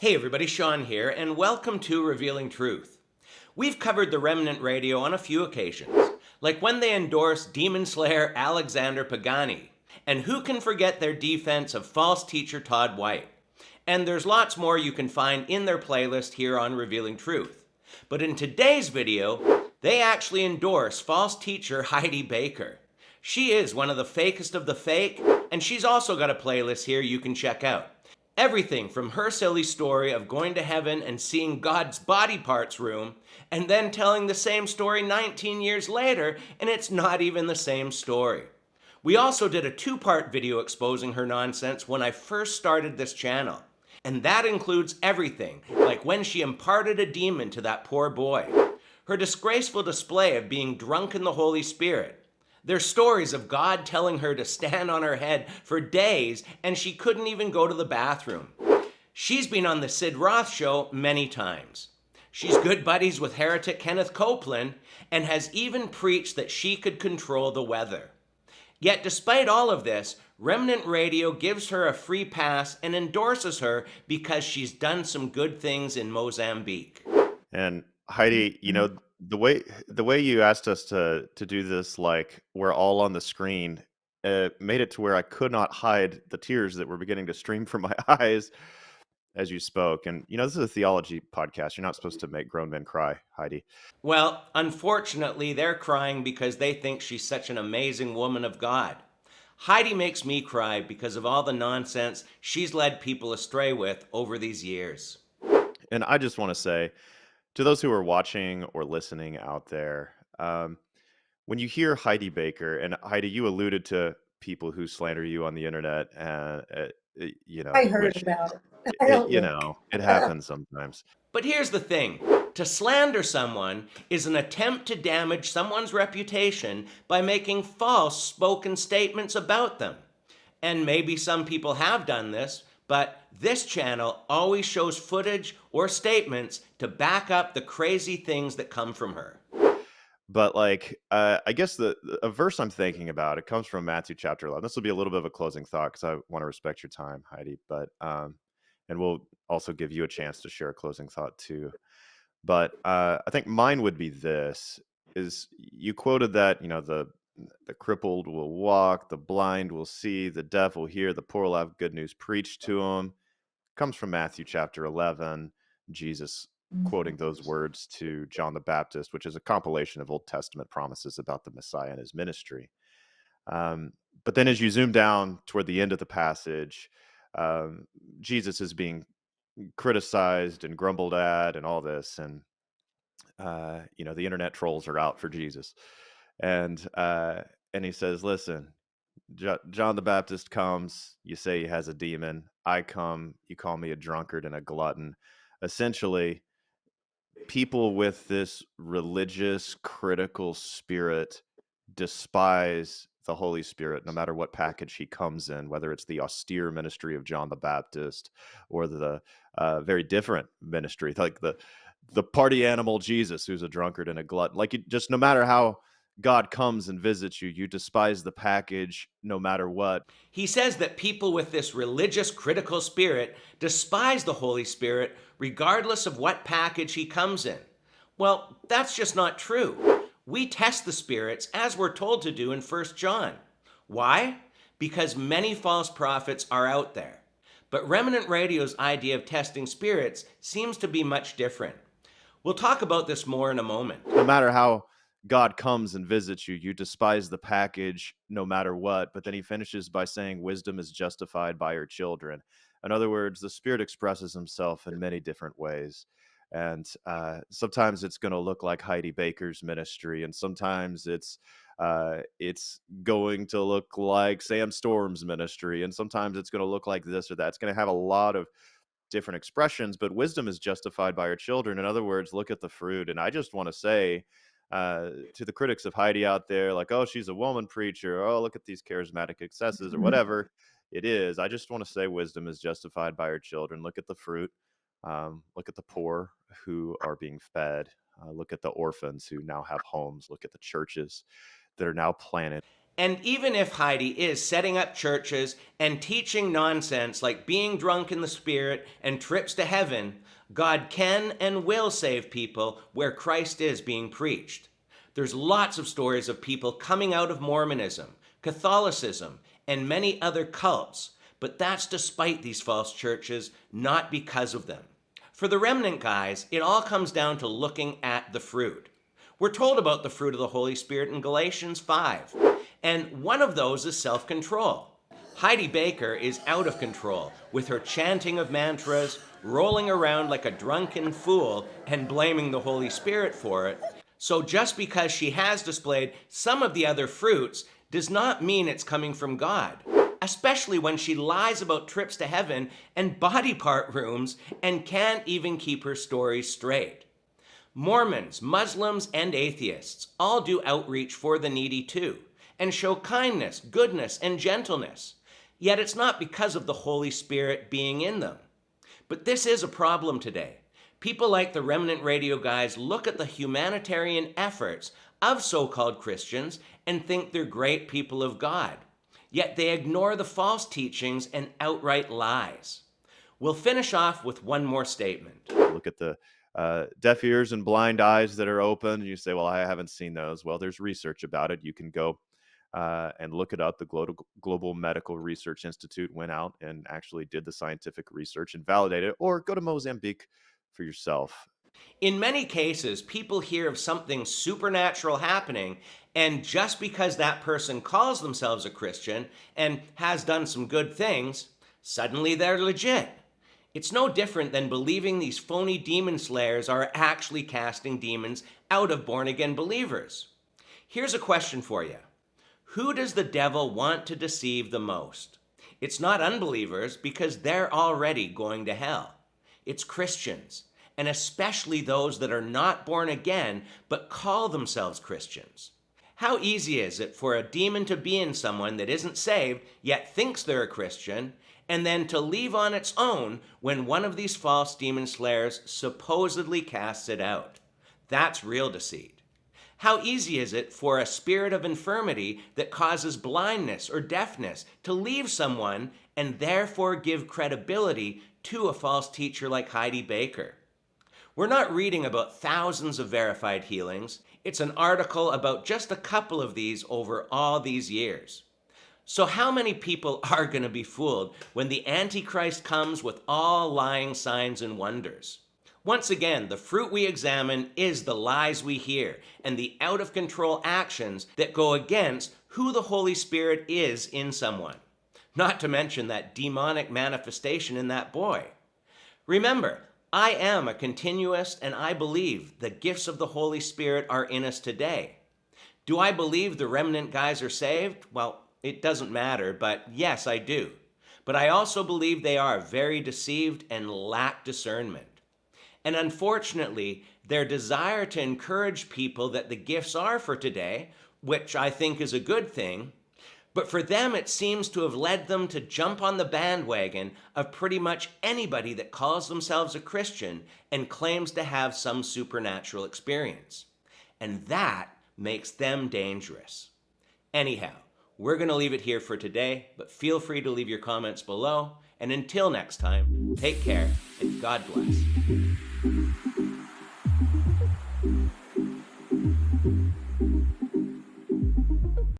Hey everybody, Sean here, and welcome to Revealing Truth. We've covered the Remnant Radio on a few occasions, like when they endorsed demon slayer Alexander Pagani, and who can forget their defense of false teacher Todd White. And there's lots more you can find in their playlist here on Revealing Truth. But in today's video, they actually endorse false teacher Heidi Baker. She is one of the fakest of the fake, and she's also got a playlist here you can check out. Everything from her silly story of going to heaven and seeing God's body parts room, and then telling the same story 19 years later, and it's not even the same story. We also did a two-part video exposing her nonsense when I first started this channel. And that includes everything, like when she imparted a demon to that poor boy, her disgraceful display of being drunk in the Holy Spirit. There's stories of God telling her to stand on her head for days and she couldn't even go to the bathroom. She's been on the Sid Roth show many times. She's good buddies with heretic Kenneth Copeland and has even preached that she could control the weather. Yet despite all of this, Remnant Radio gives her a free pass and endorses her because she's done some good things in Mozambique. And Heidi, the way you asked us to do this, like we're all on the screen, made it to where I could not hide the tears that were beginning to stream from my eyes as you spoke. And this is a theology podcast. You're not supposed to make grown men cry, Heidi. Well, unfortunately, they're crying because they think she's such an amazing woman of God. Heidi makes me cry because of all the nonsense she's led people astray with over these years. And I just want to say to those who are watching or listening out there, when you hear Heidi Baker, and Heidi, you alluded to people who slander you on the internet, and I heard which about it. I don't it happens sometimes. But here's the thing. To slander someone is an attempt to damage someone's reputation by making false spoken statements about them. And maybe some people have done this, but this channel always shows footage or statements to back up the crazy things that come from her. But I guess a verse I'm thinking about, it comes from Matthew chapter 11. This will be a little bit of a closing thought because I want to respect your time, Heidi. But and we'll also give you a chance to share a closing thought too. But I think mine would be this: is you quoted that the crippled will walk, the blind will see, the deaf will hear, the poor will have good news preached to them. Comes from Matthew chapter 11. Jesus quoting those words to John the Baptist, which is a compilation of Old Testament promises about the Messiah and his ministry. But then as you zoom down toward the end of the passage, Jesus is being criticized and grumbled at and all this. And, the internet trolls are out for Jesus. And he says, listen, John the Baptist comes, you say he has a demon. I come, you call me a drunkard and a glutton. Essentially, people with this religious, critical spirit despise the Holy Spirit, no matter what package he comes in, whether it's the austere ministry of John the Baptist or the very different ministry, like the party animal Jesus, who's a drunkard and a glutton. Just no matter how God comes and visits you, you despise the package no matter what. He says that people with this religious critical spirit despise the Holy Spirit regardless of what package he comes in. Well, that's just not true. We test the spirits as we're told to do in 1 John. Why? Because many false prophets are out there. But Remnant Radio's idea of testing spirits seems to be much different. We'll talk about this more in a moment. No matter how God comes and visits you, you despise the package no matter what. But then he finishes by saying wisdom is justified by her children. In other words, the Spirit expresses himself in many different ways. And sometimes it's going to look like Heidi Baker's ministry, and sometimes it's going to look like Sam Storm's ministry, and sometimes it's going to look like this or that. It's going to have a lot of different expressions, but wisdom is justified by her children. In other words, look at the fruit. And I just want to say to the critics of Heidi out there, like, oh, she's a woman preacher, oh, look at these charismatic excesses or whatever it is. I just want to say wisdom is justified by her children. Look at the fruit. Look at the poor who are being fed. Look at the orphans who now have homes. Look at the churches that are now planted. And even if Heidi is setting up churches and teaching nonsense like being drunk in the Spirit and trips to heaven, God can and will save people where Christ is being preached. There's lots of stories of people coming out of Mormonism, Catholicism, and many other cults, but that's despite these false churches, not because of them. For the remnant guys, it all comes down to looking at the fruit. We're told about the fruit of the Holy Spirit in Galatians 5, and one of those is self-control. Heidi Baker is out of control with her chanting of mantras, rolling around like a drunken fool, and blaming the Holy Spirit for it. So just because she has displayed some of the other fruits does not mean it's coming from God, especially when she lies about trips to heaven and body part rooms and can't even keep her story straight. Mormons, Muslims, and atheists all do outreach for the needy too, and show kindness, goodness, and gentleness. Yet it's not because of the Holy Spirit being in them. But this is a problem today. People like the Remnant Radio guys look at the humanitarian efforts of so-called Christians and think they're great people of God. Yet they ignore the false teachings and outright lies. We'll finish off with one more statement. Look at the deaf ears and blind eyes that are open. And you say, well, I haven't seen those. Well, there's research about it. You can go and look it up. The Global Medical Research Institute went out and actually did the scientific research and validated it, or go to Mozambique for yourself. In many cases, people hear of something supernatural happening, and just because that person calls themselves a Christian and has done some good things, suddenly they're legit. It's no different than believing these phony demon slayers are actually casting demons out of born-again believers. Here's a question for you. Who does the devil want to deceive the most? It's not unbelievers, because they're already going to hell. It's Christians, and especially those that are not born again but call themselves Christians. How easy is it for a demon to be in someone that isn't saved yet thinks they're a Christian, and then to leave on its own when one of these false demon slayers supposedly casts it out? That's real deceit. How easy is it for a spirit of infirmity that causes blindness or deafness to leave someone and therefore give credibility to a false teacher like Heidi Baker? We're not reading about thousands of verified healings. It's an article about just a couple of these over all these years. So how many people are going to be fooled when the Antichrist comes with all lying signs and wonders? Once again, the fruit we examine is the lies we hear and the out-of-control actions that go against who the Holy Spirit is in someone. Not to mention that demonic manifestation in that boy. Remember, I am a continuist, and I believe the gifts of the Holy Spirit are in us today. Do I believe the remnant guys are saved? Well, it doesn't matter, but yes, I do. But I also believe they are very deceived and lack discernment. And unfortunately, their desire to encourage people that the gifts are for today, which I think is a good thing, but for them it seems to have led them to jump on the bandwagon of pretty much anybody that calls themselves a Christian and claims to have some supernatural experience. And that makes them dangerous. Anyhow, we're going to leave it here for today, but feel free to leave your comments below. And until next time, take care and God bless.